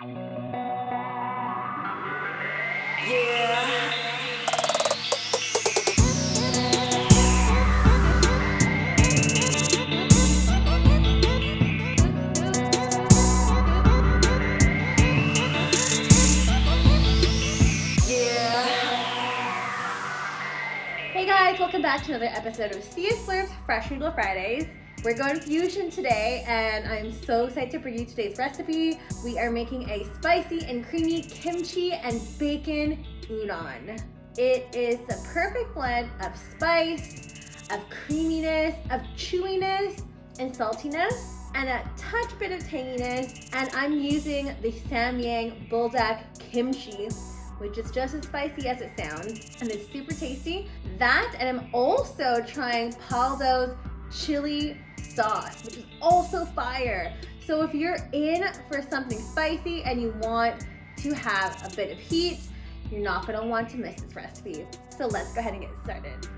Hey guys, welcome back to another episode of Slurp's Fresh Noodle Fridays. We're going fusion today, and I'm so excited to bring you today's recipe. We are making a spicy and creamy kimchi and bacon udon. It is the perfect blend of spice, of creaminess, of chewiness, and saltiness, and a touch bit of tanginess. And I'm using the Samyang Buldak Kimchi, which is just as spicy as it sounds, and it's super tasty. That, and I'm also trying Paldo's Chili Sauce, which is also fire. So if you're in for something spicy and you want to have a bit of heat, you're not gonna want to miss this recipe. So let's go ahead and get started.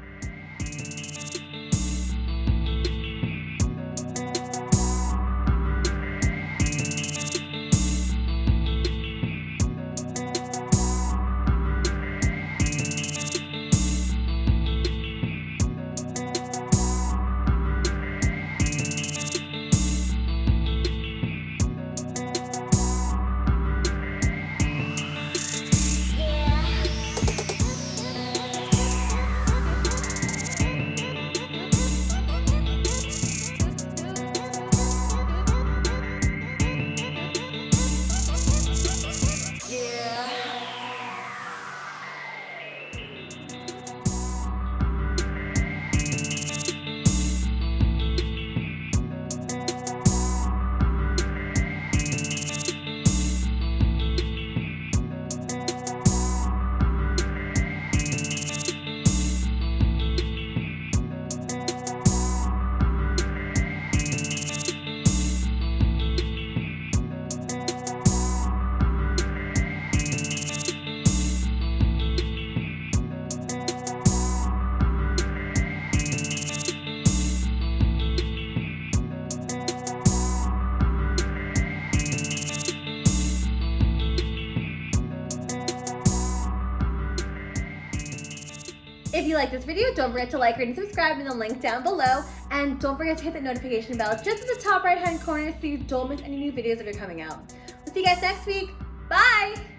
If you like this video, don't forget to like, rate, and subscribe in the link down below. And don't forget to hit the notification bell just in the top right-hand corner so you don't miss any new videos that are coming out. We'll see you guys next week. Bye!